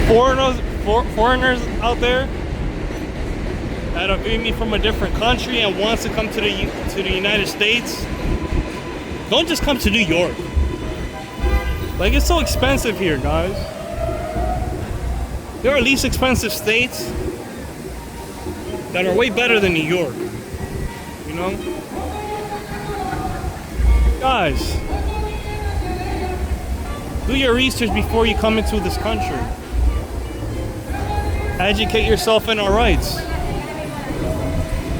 foreigners out there that are viewing me from a different country and wants to come to the United States, don't just come to New York. Like, it's so expensive here, guys. There are least expensive states that are way better than New York. You know? Guys, do your research before you come into this country. Educate yourself in our rights.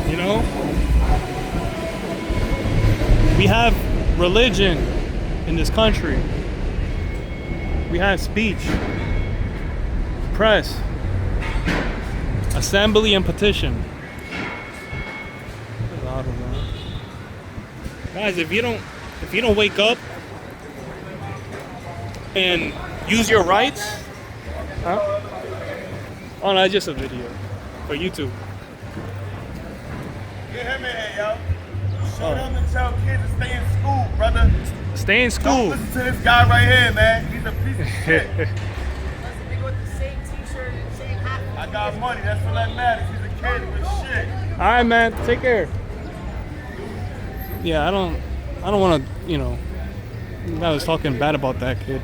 You know? We have religion in this country. We have speech, press, assembly, and petition. Guys, if you don't wake up and use your rights, huh? Oh no, it's just a video for YouTube. Get him in here, yo. Show them to tell kids to stay in school, brother. Stay in school. Don't listen to this guy right here, man. He's a piece of shit. I got money, that's what that matters. He's a kid with shit. Alright, man, take care. Yeah, I don't want to, you know, I was talking bad about that kid.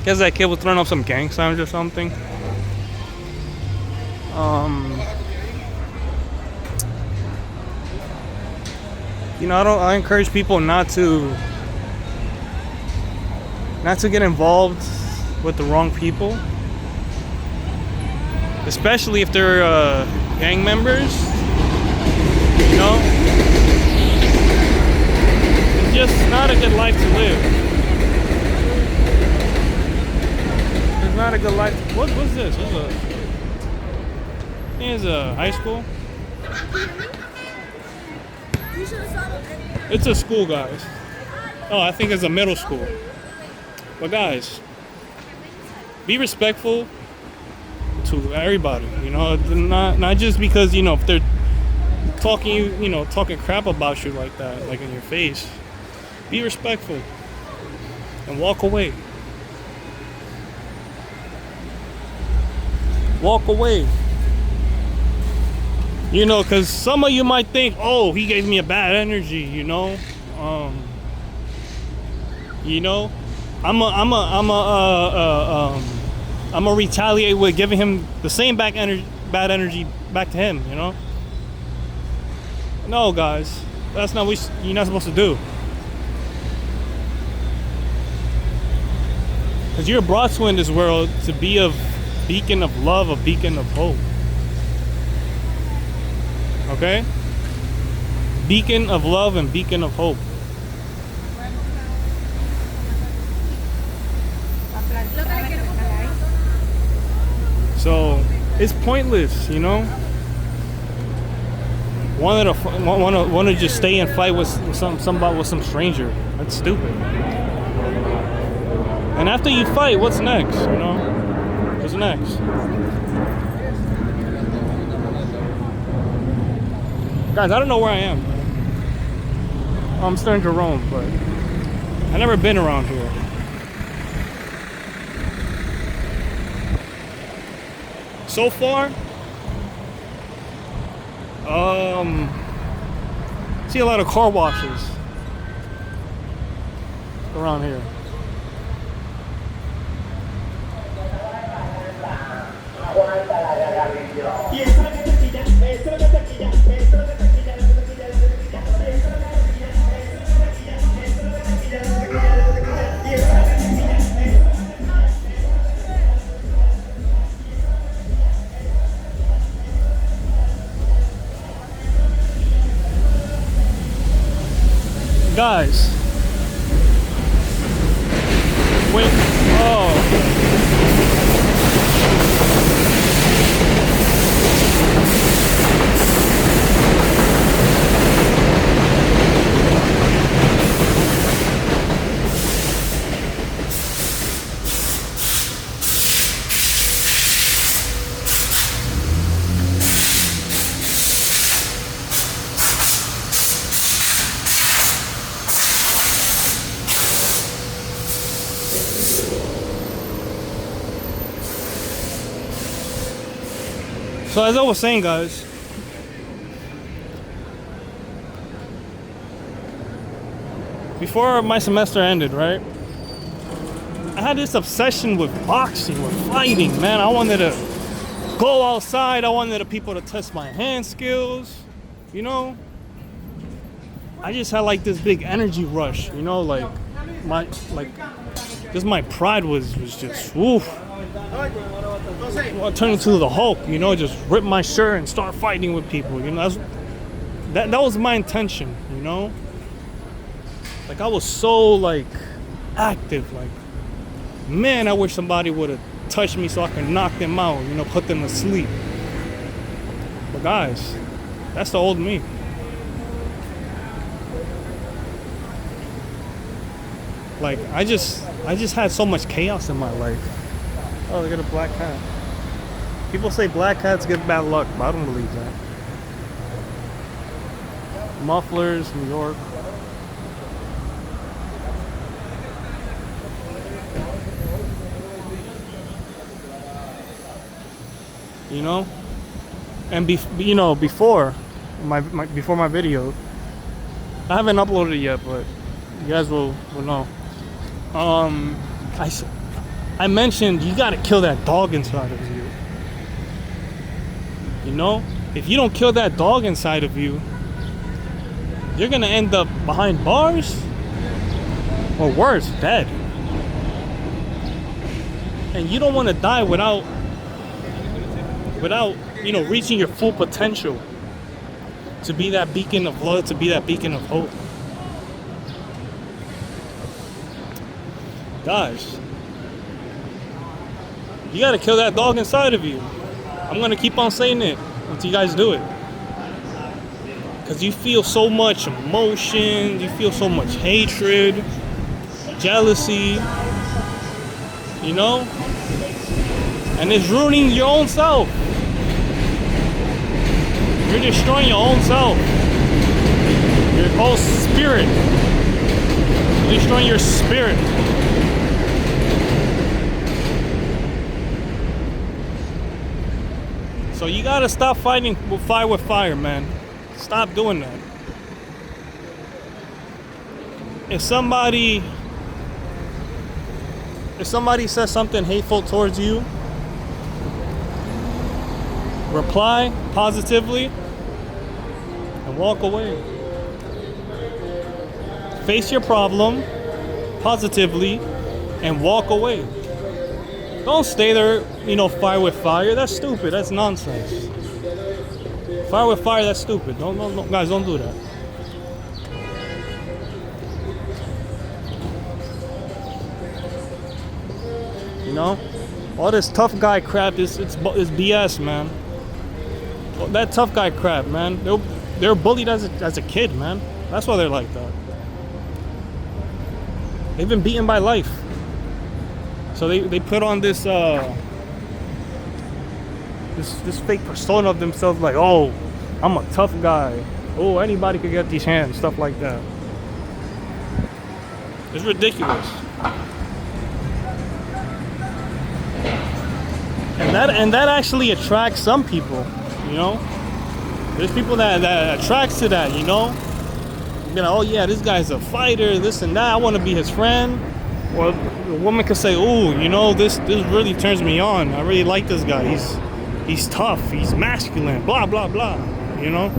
Guess that kid was throwing up some gang signs or something. You know, I encourage people not to get involved with the wrong people, especially if they're gang members. You know, it's just not a good life to live. It's not a good life. What's this? It's a high school. It's a school, guys. Oh, I think it's a middle school. But guys, be respectful to everybody. You know, not just because, you know, if they're talking crap about you like that, like in your face. Be respectful and walk away. Walk away. You know, because some of you might think, oh, he gave me a bad energy, you know. You know, I'm a retaliate with giving him the same bad energy back to him, you know. No, guys, that's not what you're not supposed to do. Because you're brought to in this world to be a beacon of love, a beacon of hope. Okay? Beacon of love and beacon of hope. So it's pointless, you know. Want to just stay and fight with some stranger. That's stupid. And after you fight, what's next? You know, what's next? Guys, I don't know where I am. I'm starting to roam, but I've never been around here. So far, see a lot of car washes around here. Guys, wait, So as I was saying, guys, before my semester ended, right? I had this obsession with boxing, with fighting, man. I wanted to go outside. I wanted the people to test my hand skills, you know? I just had like this big energy rush, you know, like just my pride was just woof. I turned into the Hulk, you know, just rip my shirt and start fighting with people, you know. That was my intention, you know. Like I was so like active, like man, I wish somebody would have touched me so I could knock them out, you know, put them to sleep. But guys, that's the old me. Like I just had so much chaos in my life. Oh, look at a black cat. People say black cats give bad luck, but I don't believe that. Mufflers, New York. You know, and before my video, I haven't uploaded it yet, but you guys will know. I mentioned you gotta kill that dog inside of you. You know, if you don't kill that dog inside of you, you're gonna end up behind bars, or worse, dead. And you don't want to die without you know, reaching your full potential to be that beacon of love, to be that beacon of hope. Guys, you gotta kill that dog inside of you. I'm gonna keep on saying it until you guys do it, because you feel so much emotion, you feel so much hatred, jealousy, you know, and it's ruining your own self. You're destroying your own self, your whole spirit. You're destroying your spirit. So you gotta stop fighting with fire, man. Stop doing that. If somebody says something hateful towards you, reply positively and walk away. Face your problem positively and walk away. Don't stay there, you know, fire with fire. That's stupid. That's nonsense. Fire with fire, that's stupid. Don't, guys, don't do that. You know? All this tough guy crap is BS, man. That tough guy crap, man. They're bullied as a kid, man. That's why they're like that. They've been beaten by life. So they put on this fake persona of themselves, like, oh, I'm a tough guy. Oh, anybody could get these hands, stuff like that. It's ridiculous. And that actually attracts some people, you know. There's people that attracts to that, you know. You know, oh yeah, this guy's a fighter, this and that. I want to be his friend. Or a woman could say, oh, you know, this really turns me on. I really like this guy. He's tough. He's masculine. Blah blah blah. You know.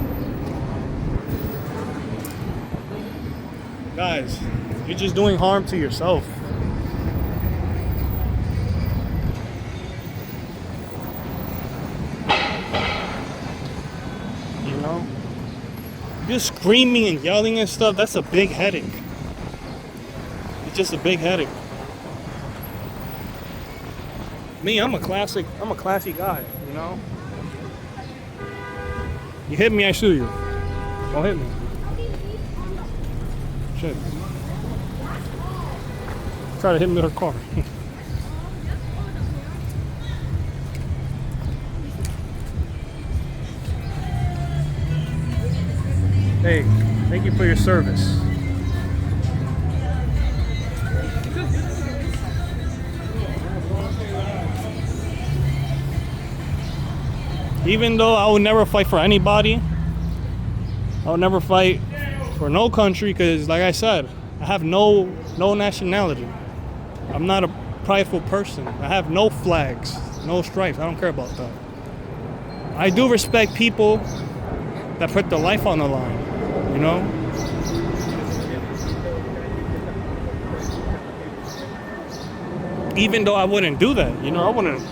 Guys, you're just doing harm to yourself. You know? Just screaming and yelling and stuff, that's a big headache. It's just a big headache. Me, I'm a classy guy, you know? You hit me, I shoot you. Don't hit me. Shit. Try to hit me with her car. Hey, thank you for your service. Even though I would never fight for anybody, I would never fight for no country because, like I said, I have no nationality. I'm not a prideful person. I have no flags, no stripes. I don't care about that. I do respect people that put their life on the line, you know? Even though I wouldn't do that, you know? I wouldn't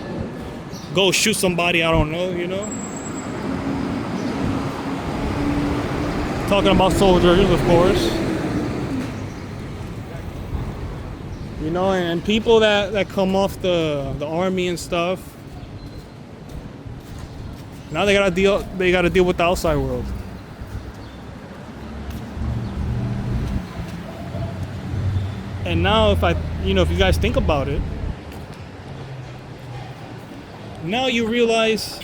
go shoot somebody I don't know, you know? Talking about soldiers, of course. You know, and people that come off the army and stuff, now they gotta deal with the outside world. And now if you guys think about it, now you realize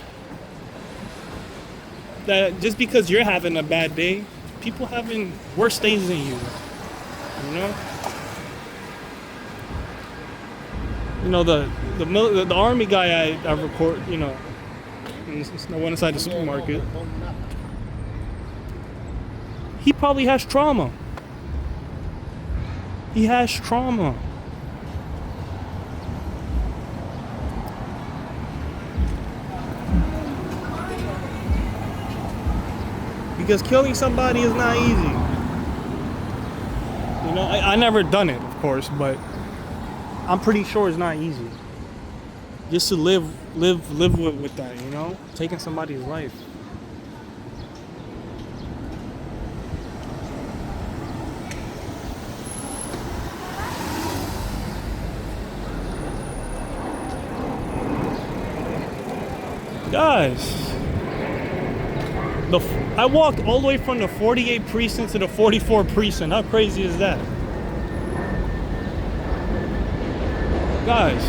that just because you're having a bad day, people having worse days than you. You know? You know, the army guy I record, you know, I went inside the supermarket. He probably has trauma. He has trauma. Because killing somebody is not easy. You know, I never done it, of course, but I'm pretty sure it's not easy. Just to live with that, you know? Taking somebody's life. Guys, I walked all the way from the 48 precinct to the 44 precinct. How crazy is that? Guys.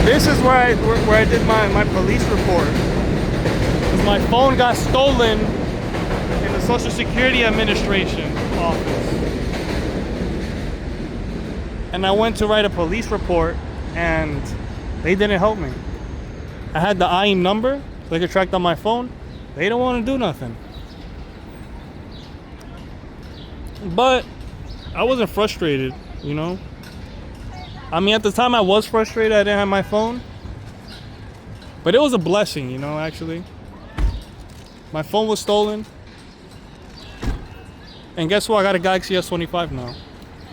This is where I did my police report. 'Cause my phone got stolen in the Social Security Administration office. And I went to write a police report and they didn't help me. I had the IEM number so they could track down my phone. They don't want to do nothing. But I wasn't frustrated, you know? I mean, at the time I was frustrated I didn't have my phone. But it was a blessing, you know, actually. My phone was stolen. And guess what? I got a Galaxy S25 now.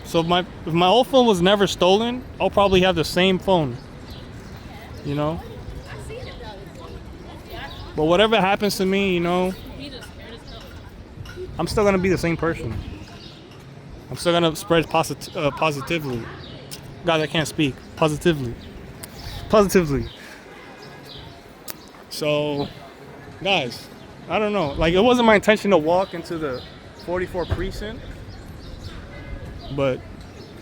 So if my old phone was never stolen, I'll probably have the same phone. You know? But whatever happens to me, you know, I'm still gonna be the same person. I'm still gonna spread positively. God, I can't speak. Positively. So, guys, I don't know. Like, it wasn't my intention to walk into the 44 precinct. But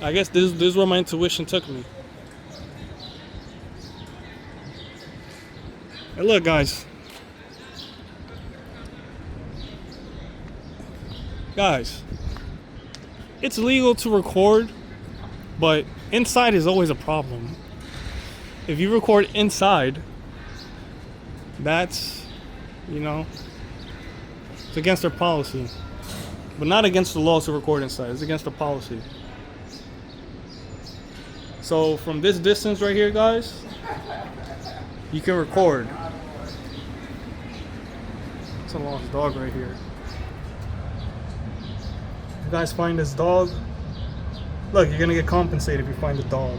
I guess this is where my intuition took me. Hey, look, guys. Guys, it's legal to record, but inside is always a problem. If you record inside, that's, you know, it's against their policy. But not against the law to record inside. It's against the policy. So from this distance right here, guys, you can record. It's a lost dog right here. If you guys find this dog, look, you're gonna get compensated if you find the dog.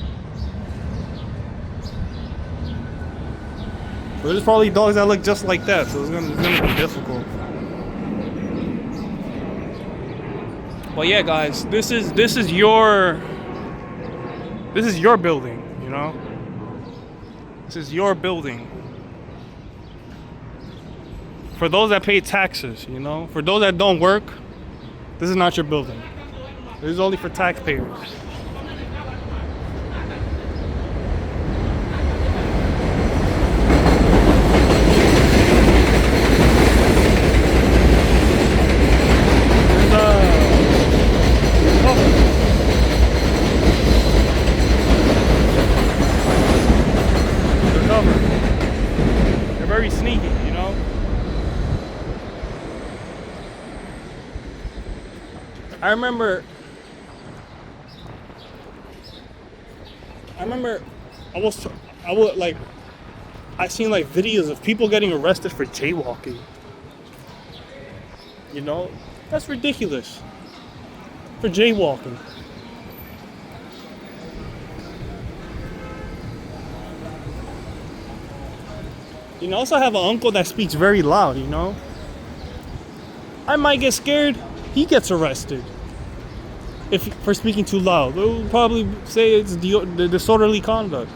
But there's probably dogs that look just like that, so it's gonna be difficult. Well, yeah, guys, this is your building, you know. This is your building. For those that pay taxes, you know. For those that don't work, this is not your building. This is only for taxpayers. I remember I seen like videos of people getting arrested for jaywalking. You know, that's ridiculous. For jaywalking. You know, I also have an uncle that speaks very loud, you know. I might get scared, he gets arrested. If for speaking too loud. They'll probably say it's the disorderly conduct.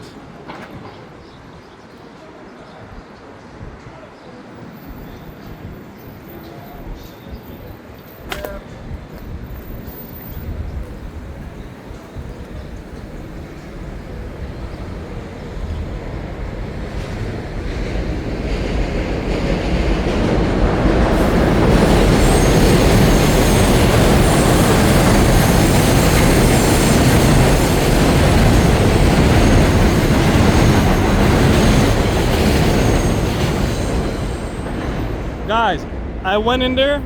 Guys, I went into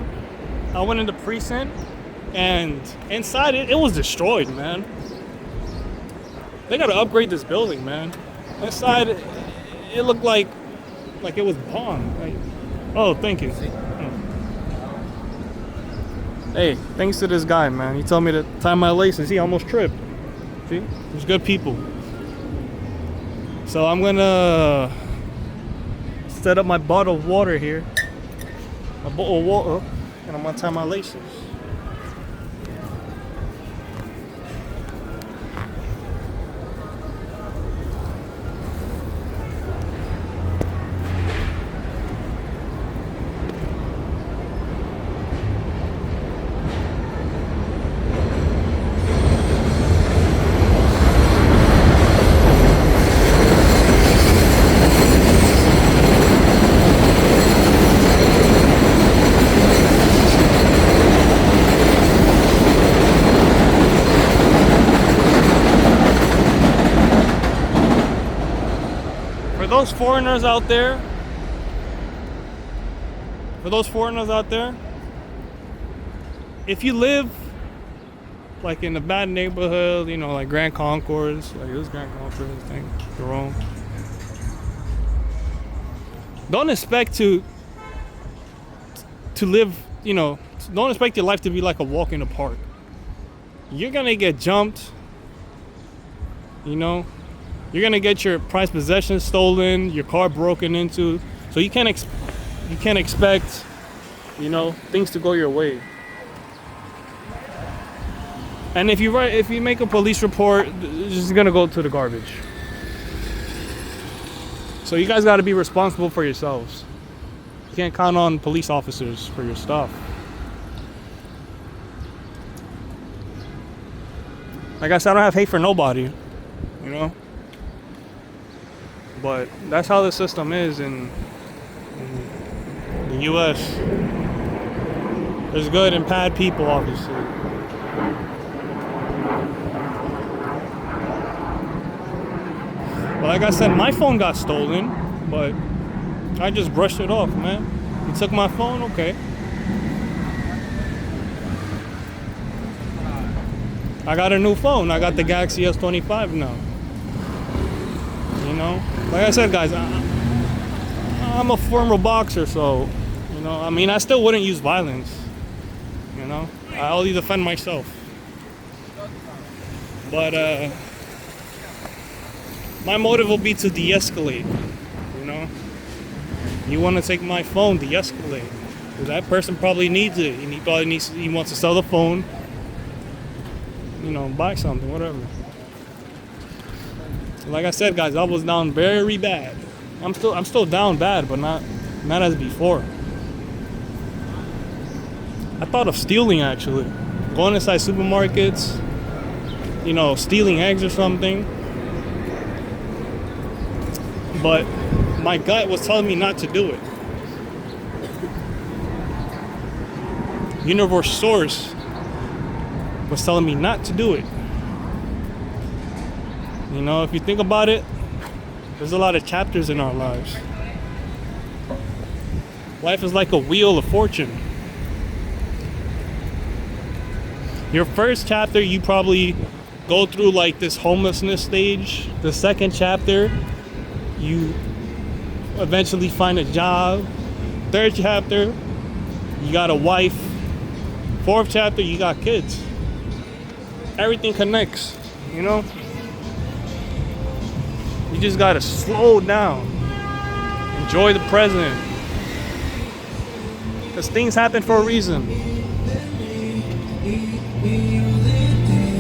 precinct, and inside it was destroyed, man. They gotta upgrade this building, man. Inside it looked like it was bombed. Like, oh, thank you. Hey, thanks to this guy, man. He told me to tie my laces. He almost tripped. See, there's good people. So I'm gonna set up my bottle of water here. A bottle of water, and I'm gonna tie my laces. For those foreigners out there, if you live like in a bad neighborhood, you know, like Grand Concourse, like this Grand Concourse thing, Jerome, don't expect to live, you know, don't expect your life to be like a walk in the park. You're gonna get jumped, you know. You're gonna get your prized possessions stolen, your car broken into, so you can't expect, you know, things to go your way. And if you make a police report, it's just gonna go to the garbage. So you guys got to be responsible for yourselves. You can't count on police officers for your stuff. Like I said, I don't have hate for nobody, you know. But that's how the system is in the U.S. There's good and bad people, obviously. But like I said, my phone got stolen, but I just brushed it off, man. You took my phone, okay. I got a new phone. I got the Galaxy S25 now. You know? Like I said, guys, I'm a former boxer, so, you know, I mean, I still wouldn't use violence, you know? I only defend myself. But, my motive will be to de-escalate, you know? You want to take my phone, de-escalate. That person probably needs it. He wants to sell the phone, you know, buy something, whatever. Like I said, guys, I was down very bad. I'm still down bad, but not as before. I thought of stealing, actually. Going inside supermarkets, you know, stealing eggs or something. But my gut was telling me not to do it. Universe Source was telling me not to do it. You know, if you think about it, there's a lot of chapters in our lives. Life is like a wheel of fortune. Your first chapter, you probably go through like this homelessness stage. The second chapter, you eventually find a job. Third chapter, you got a wife. Fourth chapter, you got kids. Everything connects, you know? You just gotta slow down. Enjoy the present. Because things happen for a reason.